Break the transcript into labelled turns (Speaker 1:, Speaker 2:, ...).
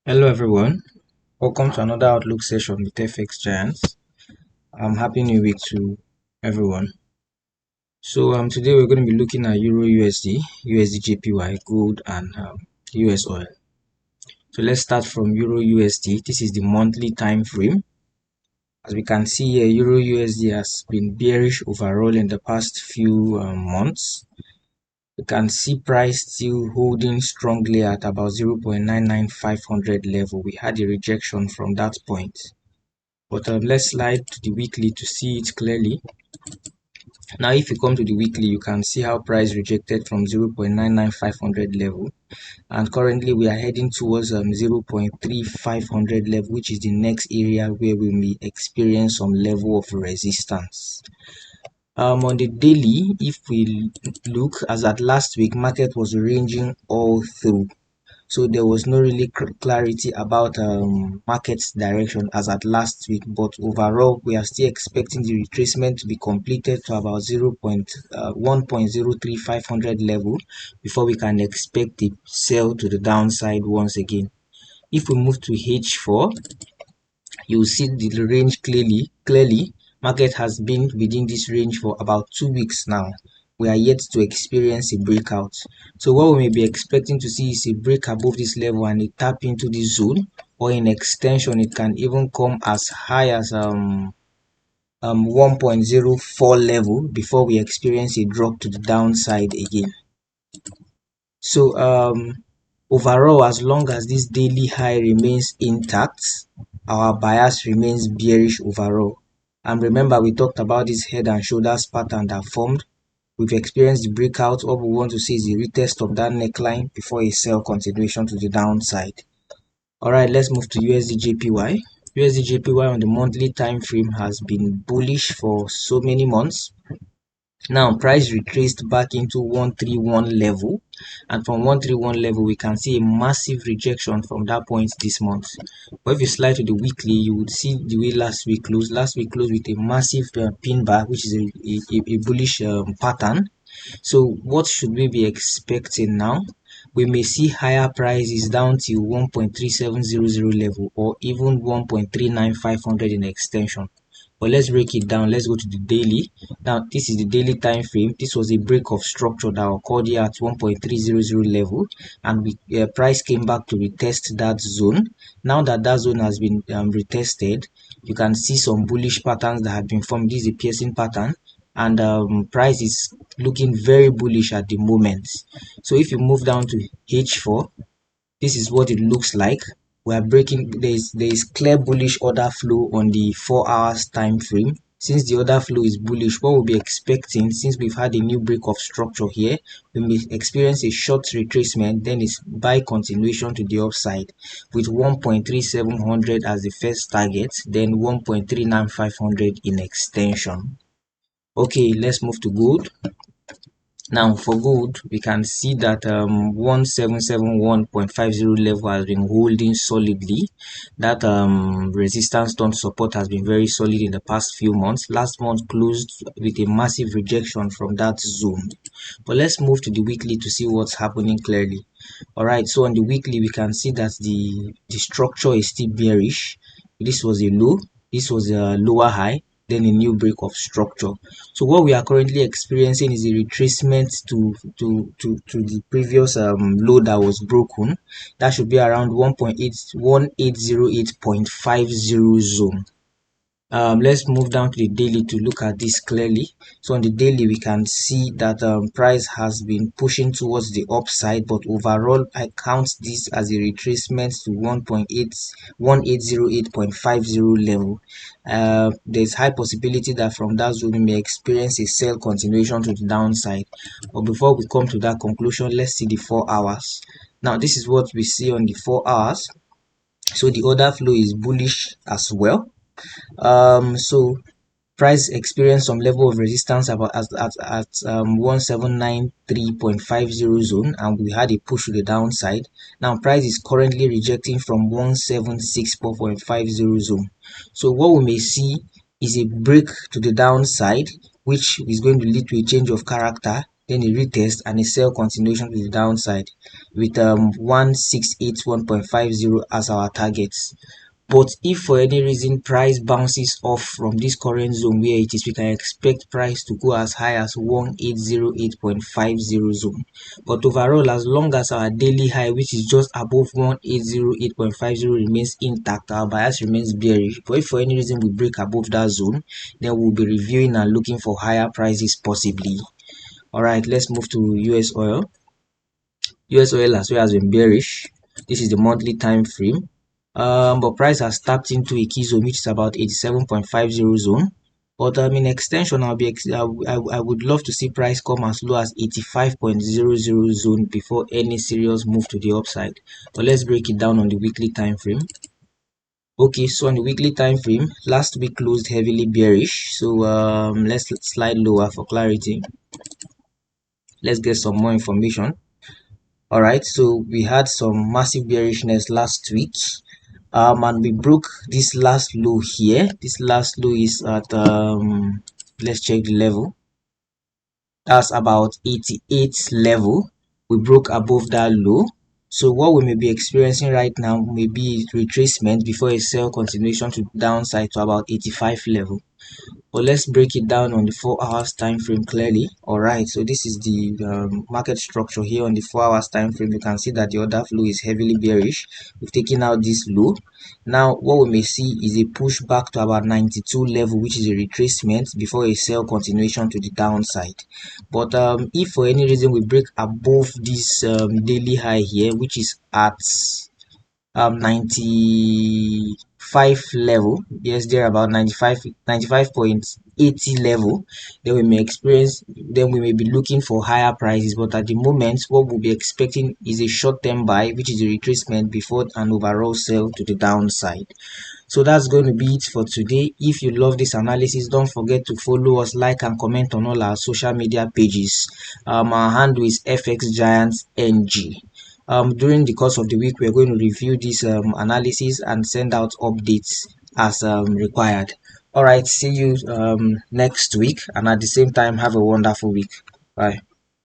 Speaker 1: Hello everyone, welcome to another Outlook session with FXGiants. Happy New Week to everyone. So today we're going to be looking at Euro USD, USD JPY, gold, and US oil. So let's start from Euro USD. This is the monthly time frame. As we can see here, Euro USD has been bearish overall in the past few months. You can see price still holding strongly at about 0.99500 level. We had a rejection from that point. But let's slide to the weekly to see it clearly. Now if you come to the weekly, you can see how price rejected from 0.99500 level, and currently we are heading towards 0.3500 level, which is the next area where we may experience some level of resistance. On the daily, if we look, as at last week, market was ranging all through, so there was no really clarity about market's direction as at last week. But overall, we are still expecting the retracement to be completed to about 1.03500 level before we can expect the sell to the downside once again. If we move to H4, you see the range clearly. Market has been within this range for about 2 weeks now. We are yet to experience a breakout. So what we may be expecting to see is a break above this level and a tap into this zone, or in extension it can even come as high as 1.04 level before we experience a drop to the downside again. So overall, as long as this daily high remains intact, our bias remains bearish overall. And remember, we talked about this head and shoulders pattern that formed. We've experienced the breakout. All we want to see is the retest of that neckline before a sell continuation to the downside. Alright, let's move to USD JPY. USD JPY on the monthly time frame has been bullish for so many months. Now price retraced back into 131 level, and from 131 level we can see a massive rejection from that point this month. But if you slide to the weekly, you would see the way last week closed. Last week closed with a massive pin bar, which is a bullish pattern. So what should we be expecting now? We may see higher prices down till 1.3700 level, or even 1.39500 in extension. But let's break it down. Let's go to the daily. Now this is the daily time frame. This was a break of structure that occurred here at 1.300 level, and we price came back to retest that zone. Now that that zone has been retested, you can see some bullish patterns that have been formed. This is a piercing pattern, and price is looking very bullish at the moment. So if you move down to H4, this is what it looks like. We are breaking. There is clear bullish order flow on the 4 hours time frame. Since the order flow is bullish, what we'll be expecting, since we've had a new break of structure here, we may experience a short retracement, then it's buy continuation to the upside with 1.3700 as the first target, then 1.39500 in extension. Okay, let's move to gold. Now for gold, we can see that 1771.50 level has been holding solidly. That resistance turn support has been very solid in the past few months. Last month closed with a massive rejection from that zone. But let's move to the weekly to see what's happening clearly. Alright, so on the weekly we can see that the structure is still bearish. This was a low, this was a lower high, then a new break of structure. So what we are currently experiencing is a retracement to the previous low that was broken. That should be around 1.1808.50 zone. Let's move down to the daily to look at this clearly. So on the daily we can see that price has been pushing towards the upside, but overall I count this as a retracement to 1.1808.50 level. There's high possibility that from that zone we may experience a sell continuation to the downside. But before we come to that conclusion, let's see the 4 hours. Now this is what we see on the 4 hours. So the order flow is bullish as well. So price experienced some level of resistance about at 1793.50 zone, and we had a push to the downside. Now price is currently rejecting from 176.50 zone. So what we may see is a break to the downside, which is going to lead to a change of character. then a retest and a sell continuation to the downside with 1681.50 as our targets. But if for any reason price bounces off from this current zone where it is, we can expect price to go as high as 1808.50 zone. But overall, as long as our daily high, which is just above 1808.50, remains intact, our bias remains bearish. But if for any reason we break above that zone, then we'll be reviewing and looking for higher prices possibly. All right, let's move to US oil. US oil as well has been bearish. This is the monthly time frame. But price has tapped into a key zone which is about 87.50 zone. But in extension, I would love to see price come as low as 85.00 zone before any serious move to the upside. But let's break it down on the weekly time frame. Okay, so on the weekly time frame, last week closed heavily bearish. So let's slide lower for clarity. Let's get some more information. All right, so we had some massive bearishness last week. And we broke this last low here. This last low is at let's check the level. That's about 88 level. We broke above that low. So what we may be experiencing right now may be retracement before a sell continuation to downside to about 85 level. But let's break it down on the 4 hours time frame clearly. All right, so this is the market structure here on the 4 hours time frame. You can see that the order flow is heavily bearish. We've taken out this low. Now what we may see is a push back to about 92 level, which is a retracement before a sell continuation to the downside. But if for any reason we break above this daily high here, which is at 95 level, yes, there about 95.80 level, then we may be looking for higher prices. But at the moment, what we'll be expecting is a short-term buy, which is a retracement before an overall sell to the downside. So that's going to be it for today. If you love this analysis, don't forget to follow us, like and comment on all our social media pages. Our handle is FXGiants NG. During the course of the week, we're going to review this analysis and send out updates as required. All right, see you next week, and at the same time, have a wonderful week. Bye.